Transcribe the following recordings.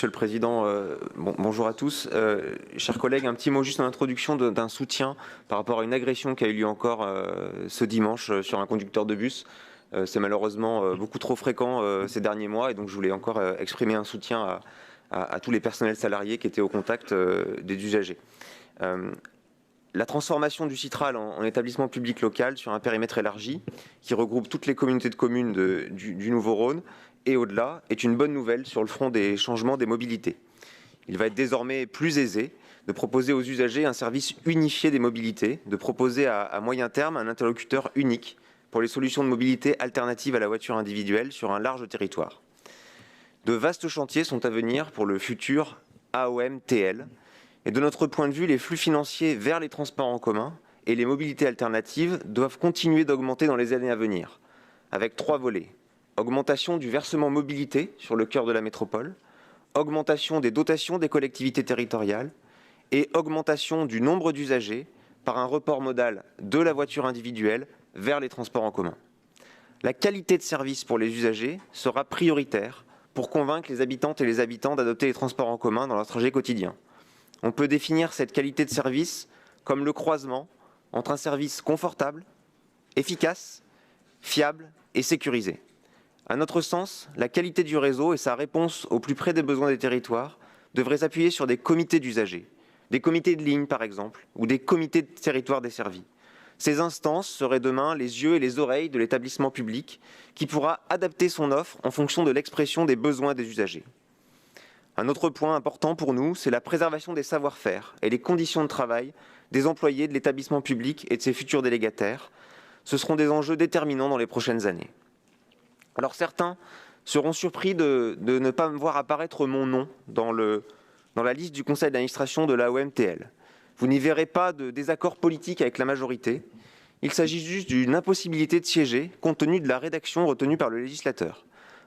Monsieur le Président, bonjour à tous. Chers collègues, un petit mot juste en introduction d'un soutien par rapport à une agression qui a eu lieu encore ce dimanche sur un conducteur de bus. C'est malheureusement beaucoup trop fréquent ces derniers mois et donc je voulais encore exprimer un soutien à tous les personnels salariés qui étaient au contact des usagers. La transformation du Citral en établissement public local sur un périmètre élargi qui regroupe toutes les communautés de communes du Nouveau-Rhône et au-delà est une bonne nouvelle sur le front des changements des mobilités. Il va être désormais plus aisé de proposer aux usagers un service unifié des mobilités, de proposer à moyen terme un interlocuteur unique pour les solutions de mobilité alternatives à la voiture individuelle sur un large territoire. De vastes chantiers sont à venir pour le futur AOM-TL. Et de notre point de vue, les flux financiers vers les transports en commun et les mobilités alternatives doivent continuer d'augmenter dans les années à venir, avec 3 volets. Augmentation du versement mobilité sur le cœur de la métropole, augmentation des dotations des collectivités territoriales et augmentation du nombre d'usagers par un report modal de la voiture individuelle vers les transports en commun. La qualité de service pour les usagers sera prioritaire pour convaincre les habitantes et les habitants d'adopter les transports en commun dans leur trajet quotidien. On peut définir cette qualité de service comme le croisement entre un service confortable, efficace, fiable et sécurisé. À notre sens, la qualité du réseau et sa réponse au plus près des besoins des territoires devraient s'appuyer sur des comités d'usagers, des comités de ligne par exemple, ou des comités de territoire desservis. Ces instances seraient demain les yeux et les oreilles de l'établissement public qui pourra adapter son offre en fonction de l'expression des besoins des usagers. Un autre point important pour nous, c'est la préservation des savoir-faire et les conditions de travail des employés de l'établissement public et de ses futurs délégataires. Ce seront des enjeux déterminants dans les prochaines années. Alors certains seront surpris de ne pas me voir apparaître mon nom dans la liste du conseil d'administration de l'AOM-TL. Vous n'y verrez pas de désaccord politique avec la majorité. Il s'agit juste d'une impossibilité de siéger compte tenu de la rédaction retenue par le législateur.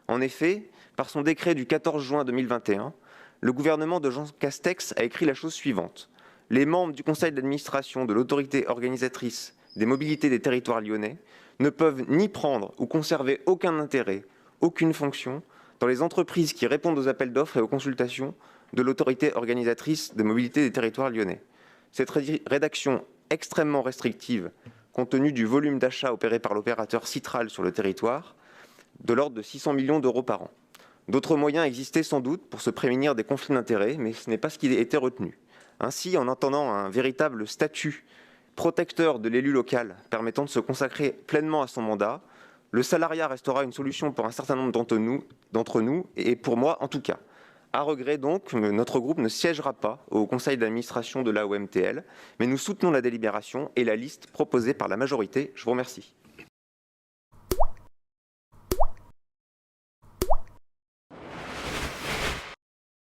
En effet, par son décret du 14 juin 2021, le gouvernement de Jean Castex a écrit la chose suivante. Les membres du conseil d'administration de l'autorité organisatrice des mobilités des territoires lyonnais ne peuvent ni prendre ou conserver aucun intérêt, aucune fonction dans les entreprises qui répondent aux appels d'offres et aux consultations de l'autorité organisatrice des mobilités des territoires lyonnais. Cette rédaction extrêmement restrictive, compte tenu du volume d'achat opéré par l'opérateur Citral sur le territoire, de l'ordre de 600 millions d'euros par an. D'autres moyens existaient sans doute pour se prémunir des conflits d'intérêts, mais ce n'est pas ce qui a été retenu. Ainsi, en attendant un véritable statut protecteur de l'élu local permettant de se consacrer pleinement à son mandat, le salariat restera une solution pour un certain nombre d'entre nous, et pour moi en tout cas. À regret donc, notre groupe ne siégera pas au conseil d'administration de l'AOM-TL, mais nous soutenons la délibération et la liste proposée par la majorité. Je vous remercie.